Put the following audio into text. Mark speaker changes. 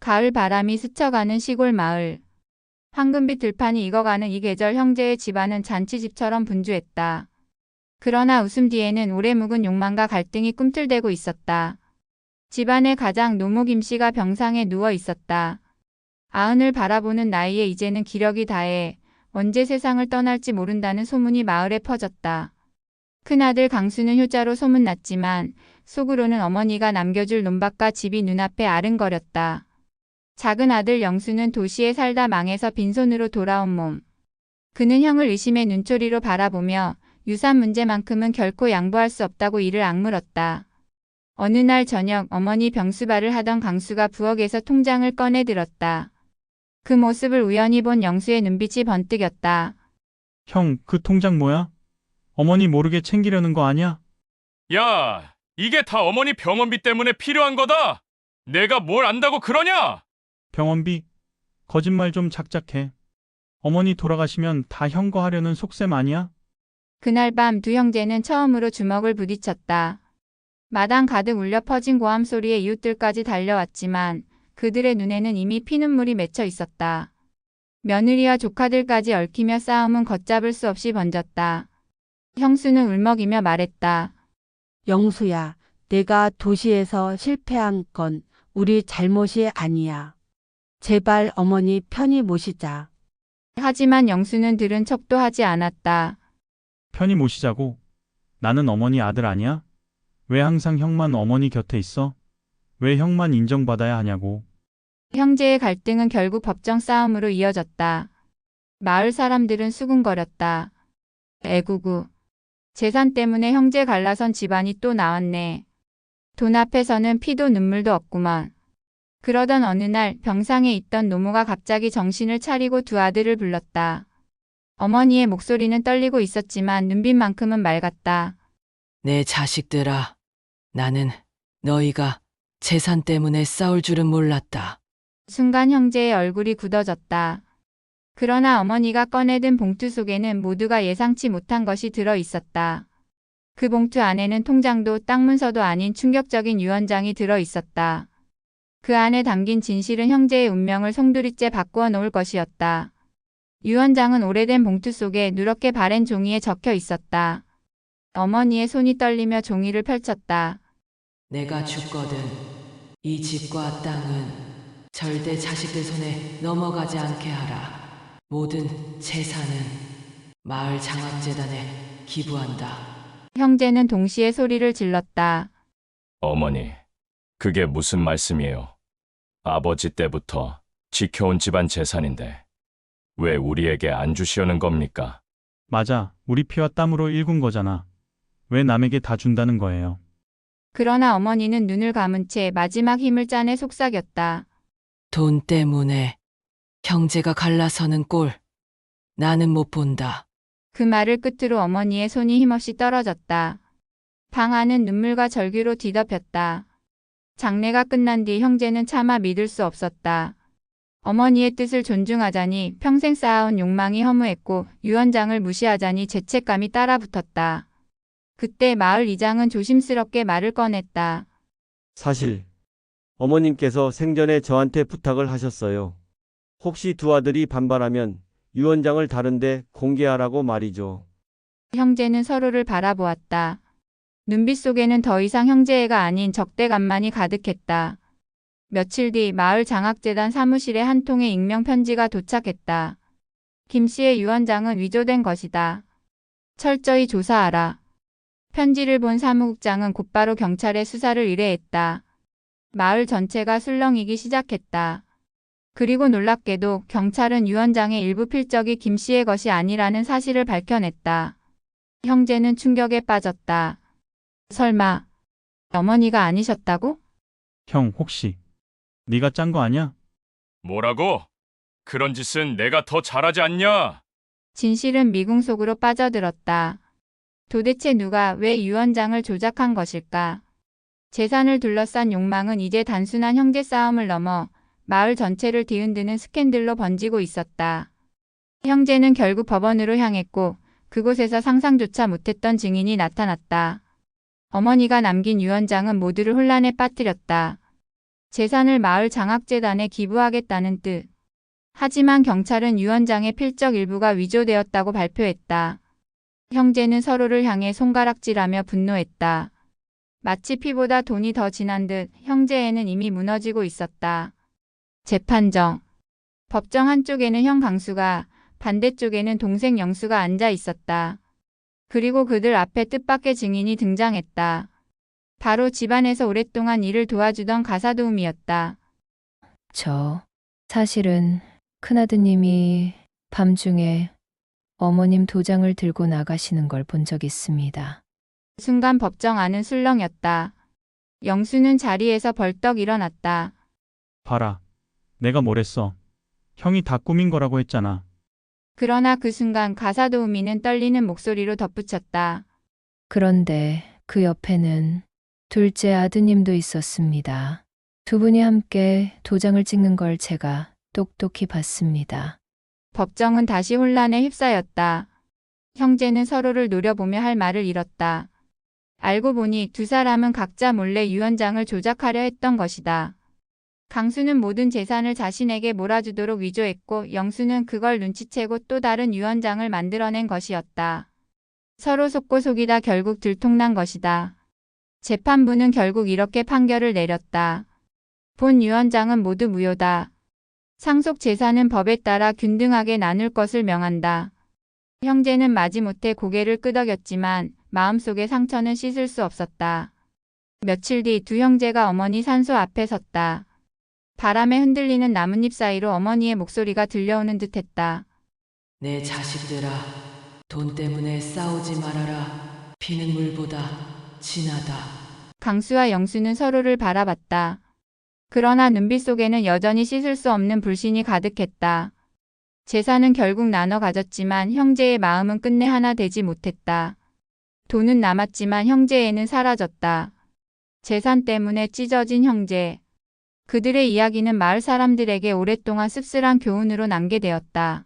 Speaker 1: 가을 바람이 스쳐가는 시골 마을. 황금빛 들판이 익어가는 이 계절 형제의 집안은 잔치집처럼 분주했다. 그러나 웃음 뒤에는 오래 묵은 욕망과 갈등이 꿈틀대고 있었다. 집안의 가장 노모 김씨가 병상에 누워 있었다. 아흔을 바라보는 나이에 이제는 기력이 다해 언제 세상을 떠날지 모른다는 소문이 마을에 퍼졌다. 큰아들 강수는 효자로 소문났지만 속으로는 어머니가 남겨줄 논밭과 집이 눈앞에 아른거렸다. 작은 아들 영수는 도시에 살다 망해서 빈손으로 돌아온 몸. 그는 형을 의심의 눈초리로 바라보며 유산 문제만큼은 결코 양보할 수 없다고 이를 악물었다. 어느 날 저녁 어머니 병수발을 하던 강수가 부엌에서 통장을 꺼내 들었다. 그 모습을 우연히 본 영수의 눈빛이 번뜩였다.
Speaker 2: 형, 그 통장 뭐야? 어머니 모르게 챙기려는 거 아니야?
Speaker 3: 야, 이게 다 어머니 병원비 때문에 필요한 거다. 내가 뭘 안다고 그러냐?
Speaker 2: 병원비? 거짓말 좀 작작해. 어머니 돌아가시면 다 형 거 하려는 속셈 아니야?
Speaker 1: 그날 밤 두 형제는 처음으로 주먹을 부딪혔다. 마당 가득 울려 퍼진 고함 소리에 이웃들까지 달려왔지만 그들의 눈에는 이미 피눈물이 맺혀 있었다. 며느리와 조카들까지 얽히며 싸움은 걷잡을 수 없이 번졌다. 형수는 울먹이며 말했다.
Speaker 4: 영수야, 내가 도시에서 실패한 건 우리 잘못이 아니야. 제발 어머니 편히 모시자.
Speaker 1: 하지만 영수는 들은 척도 하지 않았다.
Speaker 2: 편히 모시자고. 나는 어머니 아들 아니야? 왜 항상 형만 어머니 곁에 있어? 왜 형만 인정받아야 하냐고.
Speaker 1: 형제의 갈등은 결국 법정 싸움으로 이어졌다. 마을 사람들은 수군거렸다. 애구구. 재산 때문에 형제 갈라선 집안이 또 나왔네. 돈 앞에서는 피도 눈물도 없구먼. 그러던 어느 날 병상에 있던 노모가 갑자기 정신을 차리고 두 아들을 불렀다. 어머니의 목소리는 떨리고 있었지만 눈빛만큼은 맑았다.
Speaker 5: 내 자식들아, 나는 너희가 재산 때문에 싸울 줄은 몰랐다.
Speaker 1: 순간 형제의 얼굴이 굳어졌다. 그러나 어머니가 꺼내든 봉투 속에는 모두가 예상치 못한 것이 들어 있었다. 그 봉투 안에는 통장도 땅 문서도 아닌 충격적인 유언장이 들어 있었다. 그 안에 담긴 진실은 형제의 운명을 송두리째 바꾸어 놓을 것이었다. 유언장은 오래된 봉투 속에 누렇게 바랜 종이에 적혀 있었다. 어머니의 손이 떨리며 종이를 펼쳤다.
Speaker 5: 내가 죽거든 이 집과 땅은 절대 자식들 손에 넘어가지 않게 하라. 모든 재산은 마을 장학재단에 기부한다.
Speaker 1: 형제는 동시에 소리를 질렀다.
Speaker 3: 어머니, 그게 무슨 말씀이에요? 아버지 때부터 지켜온 집안 재산인데 왜 우리에게 안 주시려는 겁니까?
Speaker 2: 맞아. 우리 피와 땀으로 일군 거잖아. 왜 남에게 다 준다는 거예요?
Speaker 1: 그러나 어머니는 눈을 감은 채 마지막 힘을 짜내 속삭였다.
Speaker 5: 돈 때문에 형제가 갈라서는 꼴 나는 못 본다.
Speaker 1: 그 말을 끝으로 어머니의 손이 힘없이 떨어졌다. 방 안은 눈물과 절규로 뒤덮였다. 장례가 끝난 뒤 형제는 차마 믿을 수 없었다. 어머니의 뜻을 존중하자니 평생 쌓아온 욕망이 허무했고 유언장을 무시하자니 죄책감이 따라붙었다. 그때 마을 이장은 조심스럽게 말을 꺼냈다.
Speaker 6: 사실 어머님께서 생전에 저한테 부탁을 하셨어요. 혹시 두 아들이 반발하면 유언장을 다른데 공개하라고 말이죠.
Speaker 1: 형제는 서로를 바라보았다. 눈빛 속에는 더 이상 형제애가 아닌 적대감만이 가득했다. 며칠 뒤 마을 장학재단 사무실에 한 통의 익명 편지가 도착했다. 김 씨의 유언장은 위조된 것이다. 철저히 조사하라. 편지를 본 사무국장은 곧바로 경찰에 수사를 의뢰했다. 마을 전체가 술렁이기 시작했다. 그리고 놀랍게도 경찰은 유언장의 일부 필적이 김 씨의 것이 아니라는 사실을 밝혀냈다. 형제는 충격에 빠졌다. 설마 어머니가 아니셨다고?
Speaker 2: 형, 혹시 네가 짠 거 아니야?
Speaker 3: 뭐라고? 그런 짓은 내가 더 잘하지 않냐?
Speaker 1: 진실은 미궁 속으로 빠져들었다. 도대체 누가 왜 유언장을 조작한 것일까? 재산을 둘러싼 욕망은 이제 단순한 형제 싸움을 넘어 마을 전체를 뒤흔드는 스캔들로 번지고 있었다. 형제는 결국 법원으로 향했고 그곳에서 상상조차 못했던 증인이 나타났다. 어머니가 남긴 유언장은 모두를 혼란에 빠뜨렸다. 재산을 마을 장학재단에 기부하겠다는 뜻. 하지만 경찰은 유언장의 필적 일부가 위조되었다고 발표했다. 형제는 서로를 향해 손가락질하며 분노했다. 마치 피보다 돈이 더 진한 듯 형제애는 이미 무너지고 있었다. 재판정. 법정 한쪽에는 형 강수가, 반대쪽에는 동생 영수가 앉아 있었다. 그리고 그들 앞에 뜻밖의 증인이 등장했다. 바로 집안에서 오랫동안 일을 도와주던 가사도우미였다.
Speaker 7: 사실은 큰아드님이 밤중에 어머님 도장을 들고 나가시는 걸 본 적 있습니다.
Speaker 1: 순간 법정 안은 술렁였다. 영수는 자리에서 벌떡 일어났다.
Speaker 2: 봐라. 내가 뭘 했어. 형이 다 꾸민 거라고 했잖아.
Speaker 1: 그러나 그 순간 가사도우미는 떨리는 목소리로 덧붙였다.
Speaker 7: 그런데 그 옆에는 둘째 아드님도 있었습니다. 두 분이 함께 도장을 찍는 걸 제가 똑똑히 봤습니다.
Speaker 1: 법정은 다시 혼란에 휩싸였다. 형제는 서로를 노려보며 할 말을 잃었다. 알고 보니 두 사람은 각자 몰래 유언장을 조작하려 했던 것이다. 강수는 모든 재산을 자신에게 몰아주도록 위조했고 영수는 그걸 눈치채고 또 다른 유언장을 만들어낸 것이었다. 서로 속고 속이다 결국 들통난 것이다. 재판부는 결국 이렇게 판결을 내렸다. 본 유언장은 모두 무효다. 상속 재산은 법에 따라 균등하게 나눌 것을 명한다. 형제는 마지못해 고개를 끄덕였지만 마음속의 상처는 씻을 수 없었다. 며칠 뒤 두 형제가 어머니 산소 앞에 섰다. 바람에 흔들리는 나뭇잎 사이로 어머니의 목소리가 들려오는 듯했다.
Speaker 5: 내 자식들아, 돈 때문에 싸우지 말아라. 피는 물보다 진하다.
Speaker 1: 강수와 영수는 서로를 바라봤다. 그러나 눈빛 속에는 여전히 씻을 수 없는 불신이 가득했다. 재산은 결국 나눠 가졌지만 형제의 마음은 끝내 하나 되지 못했다. 돈은 남았지만 형제애는 사라졌다. 재산 때문에 찢어진 형제. 그들의 이야기는 마을 사람들에게 오랫동안 씁쓸한 교훈으로 남게 되었다.